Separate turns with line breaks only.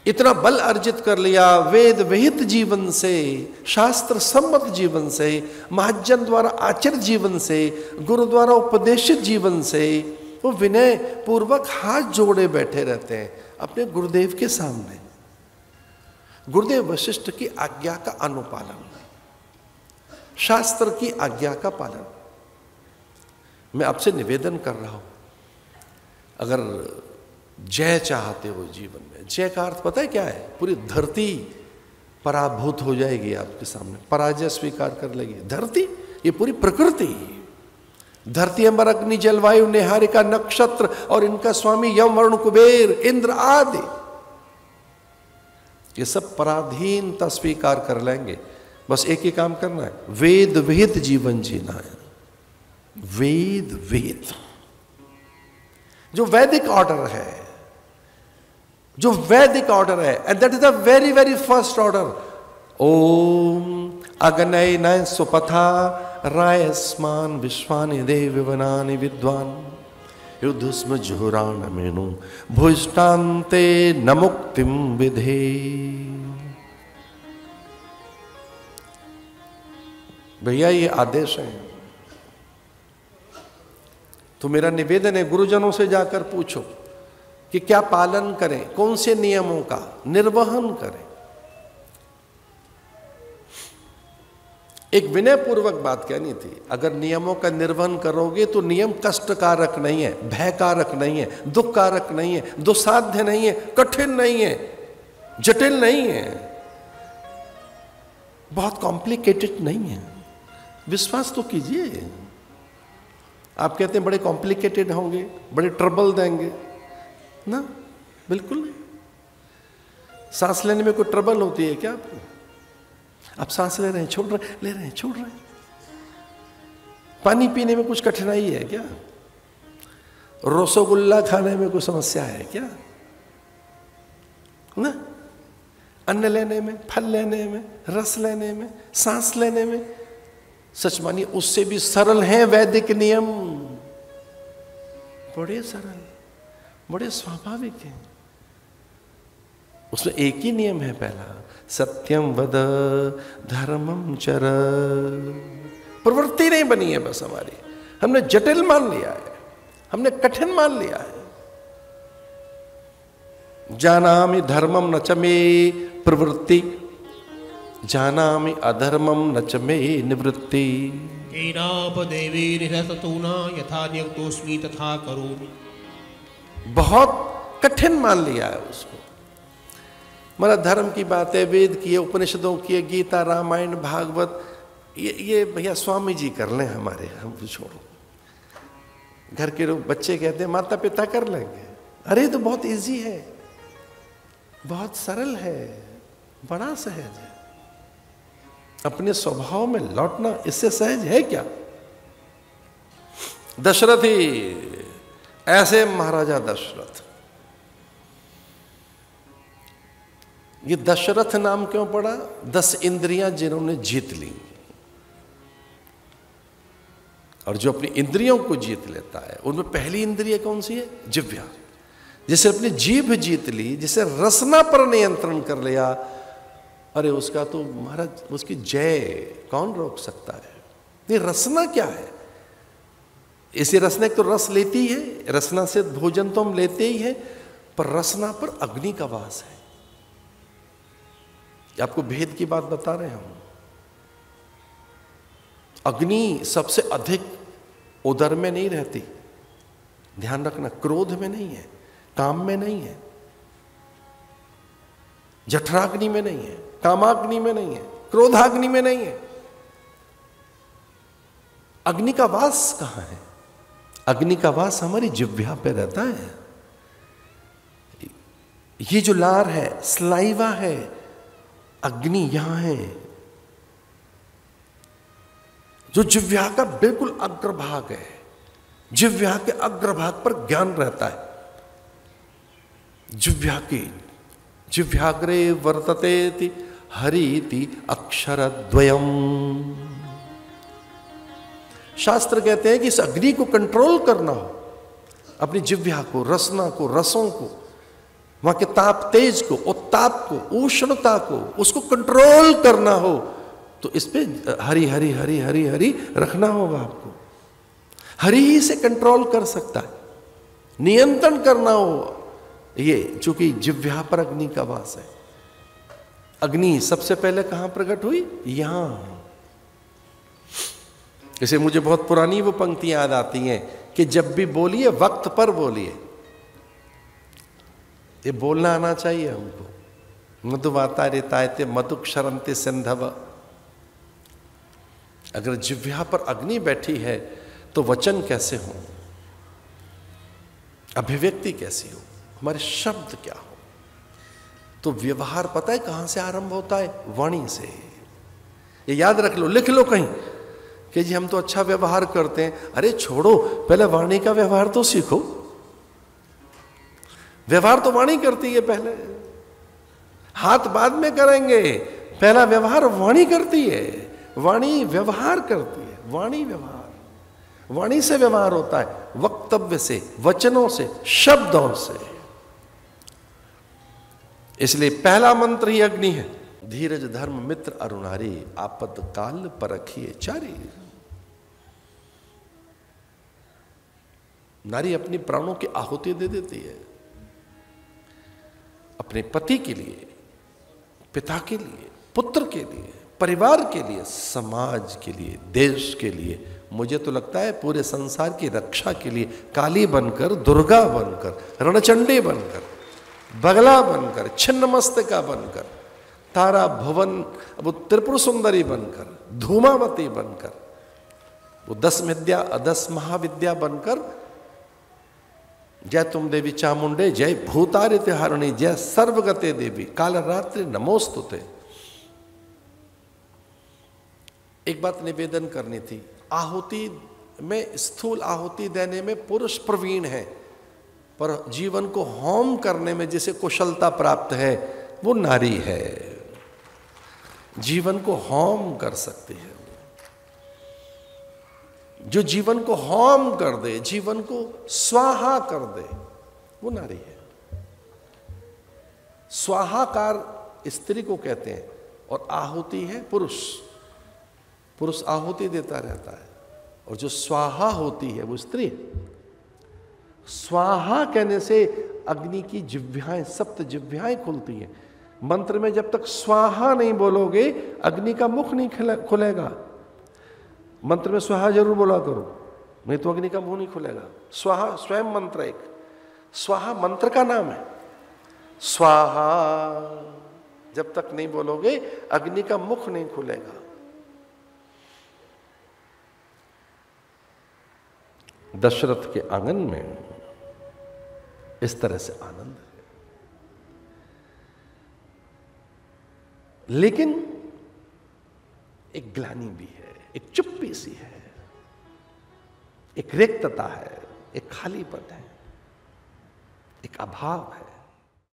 इतना बल अर्जित कर लिया वेद विहित जीवन से, शास्त्र सम्मत जीवन से, महाजन द्वारा आचरित जीवन से, गुरु द्वारा उपदेशित जीवन से, वो विनय पूर्वक हाथ जोड़े बैठे रहते हैं अपने गुरुदेव के सामने। गुरुदेव वशिष्ठ की आज्ञा का अनुपालन, शास्त्र की आज्ञा का पालन। मैं आपसे निवेदन कर रहा हूं, अगर जय चाहते हो जीवन में, जय का अर्थ पता है क्या है? पूरी धरती पराभूत हो जाएगी आपके सामने, पराजय स्वीकार कर लेगी धरती, ये पूरी प्रकृति, धरती अम्बर अग्नि जलवायु निहारिका नक्षत्र और इनका स्वामी यम वरुण कुबेर इंद्र आदि, ये सब पराधीनता स्वीकार कर लेंगे। बस एक ही काम करना है, वेद विहित जीवन जीना है। वेद विहित जो वैदिक ऑर्डर है, जो वैदिक ऑर्डर है, and that is the very very first order. ओम अग्नय नय सुपथा रायस्मान विश्वानि देव वनानि विद्वान युद्धस्म जुहुरान मेनु भुष्टान्ते न मुक्तिम विधे। भैया ये आदेश है, तो मेरा निवेदन है गुरुजनों से जाकर पूछो कि क्या पालन करें, कौन से नियमों का निर्वहन करें। एक विनय पूर्वक बात कहनी थी, अगर नियमों का निर्वहन करोगे तो नियम कष्टकारक नहीं है, भयकारक नहीं है, दुखकारक नहीं है, दुस्साध्य नहीं है, कठिन नहीं है, जटिल नहीं है, बहुत कॉम्प्लिकेटेड नहीं है। विश्वास तो कीजिए। आप कहते हैं बड़े कॉम्प्लिकेटेड होंगे, बड़े ट्रबल देंगे ना, बिल्कुल नहीं। सांस लेने में कोई ट्रबल होती है क्या आपको? आप सांस ले रहे हैं, छोड़ रहे, ले रहे हैं, छोड़ रहे हैं। पानी पीने में कुछ कठिनाई है क्या? रसगुल्ला खाने में कोई समस्या है क्या? ना, अन्न लेने में, फल लेने में, रस लेने में, सांस लेने में, सच मानिए उससे भी सरल है वैदिक नियम, बड़े सरल, बड़े स्वाभाविक हैं। उसमें एक ही नियम है, पहला सत्यम वद धर्मम चर। प्रवृत्ति नहीं बनी है बस हमारी, हमने जटिल मान लिया है, हमने कठिन मान लिया है। जानामि धर्मम न च मे प्रवृत्ति, जानामि अधर्मम न च मे निवृत्ति। यथा नियुक्तोऽस्मि तथा करोमि। बहुत कठिन मान लिया है उसको। मतलब धर्म की बात है, वेद की है, उपनिषदों की है, गीता रामायण भागवत, ये भैया स्वामी जी कर लें हमारे, हम छोड़ो। घर के लोग बच्चे कहते हैं माता पिता कर लेंगे। अरे तो बहुत इजी है, बहुत सरल है, बड़ा सहज है। अपने स्वभाव में लौटना इससे सहज है क्या? दशरथ ही ऐसे महाराजा दशरथ, ये दशरथ नाम क्यों पड़ा? 10 इंद्रियां जिन्होंने जीत ली, और जो अपनी इंद्रियों को जीत लेता है उनमें पहली इंद्रिय कौन सी है? जिह्वा। जिसे अपनी जीभ जीत ली, जिसे रसना पर नियंत्रण कर लिया, अरे उसका तो महाराज, उसकी जय कौन रोक सकता है? ये रसना क्या है? इसी रसना तो रस लेती है, रसना से भोजन तो हम लेते ही हैं, पर रसना पर अग्नि का वास है। आपको भेद की बात बता रहे हम। अग्नि सबसे अधिक उदर में नहीं रहती, ध्यान रखना, क्रोध में नहीं है, काम में नहीं है, जठराग्नि में नहीं है, कामाग्नि में नहीं है, क्रोधाग्नि में नहीं है। अग्नि का वास कहां है? अग्नि का वास हमारी जिह्वा पे रहता है। ये जो लार है, स्लाइवा है, अग्नि यहां है। जो जिह्वा का बिल्कुल अग्रभाग है, जिह्वा के अग्रभाग पर ज्ञान रहता है। जिह्वा की जिह्वाग्रे वर्तते हरिति अक्षरद्वयम्। शास्त्र कहते हैं कि इस अग्नि को कंट्रोल करना हो, अपनी जिह्वा को, रसना को, रसों को, वहां के ताप तेज को, उत्ताप को, उष्णता को, उसको कंट्रोल करना हो तो इस पे हरि हरि हरि हरि हरि रखना होगा आपको। हरि ही से कंट्रोल कर सकता है, नियंत्रण करना हो। ये चूंकि जिह्वा पर अग्नि का वास है। अग्नि सबसे पहले कहां प्रकट हुई? यहां। जैसे मुझे बहुत पुरानी वो पंक्तियां याद आती हैं कि जब भी बोलिए वक्त पर बोलिए। ये बोलना आना चाहिए हमको। मधुवाता रेतायते मधुक्षरंते सिंधव। अगर जिह्वा पर अग्नि बैठी है तो वचन कैसे हो, अभिव्यक्ति कैसी हो, हमारे शब्द क्या हो। तो व्यवहार पता है कहां से आरंभ होता है? वाणी से। ये याद रख लो, लिख लो कहीं कि जी हम तो अच्छा व्यवहार करते हैं। अरे छोड़ो, पहले वाणी का व्यवहार तो सीखो। व्यवहार तो वाणी करती है पहले, हाथ बाद में करेंगे, पहला व्यवहार वाणी करती है। वाणी व्यवहार करती है, वाणी व्यवहार। वाणी से व्यवहार होता है, वक्तव्य से, वचनों से, शब्दों से। इसलिए पहला मंत्र ही अग्नि है। धीरज धर्म मित्र अरुणारी, आपद काल परखिए चारी। नारी अपनी प्राणों की आहुति दे देती है अपने पति के लिए, पिता के लिए, पुत्र के लिए, परिवार के लिए, समाज के लिए, देश के लिए। मुझे तो लगता है पूरे संसार की रक्षा के लिए काली बनकर, दुर्गा बनकर, रणचंडी बनकर, बगला बनकर, छिन्नमस्तिका बनकर, तारा भुवन, वो त्रिपुर सुंदरी बनकर, धूमावती बनकर, वो 10 विद्या 10 महाविद्या बनकर, जय तुम देवी चामुंडे, जय भूतारित हारिणी, जय सर्वगते देवी, काल रात्रि नमोस्तुते। एक बात निवेदन करनी थी, आहुति में, स्थूल आहुति देने में पुरुष प्रवीण है, पर जीवन को होम करने में जिसे कुशलता प्राप्त है वो नारी है। जीवन को होम कर सकती है। जो जीवन को होम कर दे, जीवन को स्वाहा कर दे, वो नारी है। स्वाहाकार स्त्री को कहते हैं और आहुति है पुरुष। पुरुष आहुति देता रहता है और जो स्वाहा होती है वो स्त्री। स्वाहा कहने से अग्नि की जिह्वाएं, सप्त जिह्वाएं खुलती हैं। मंत्र में जब तक स्वाहा नहीं बोलोगे अग्नि का मुख नहीं खुलेगा। मंत्र में स्वाहा जरूर बोला करो, नहीं तो अग्नि का मुंह नहीं खुलेगा। स्वाहा स्वयं मंत्र एक, स्वाहा मंत्र का नाम है। स्वाहा जब तक नहीं बोलोगे अग्नि का मुख नहीं खुलेगा। दशरथ के आंगन में इस तरह से आनंद है, लेकिन एक ग्लानि भी है, एक चुप्पी सी है, एक रिक्तता है, एक खालीपन है, एक अभाव है।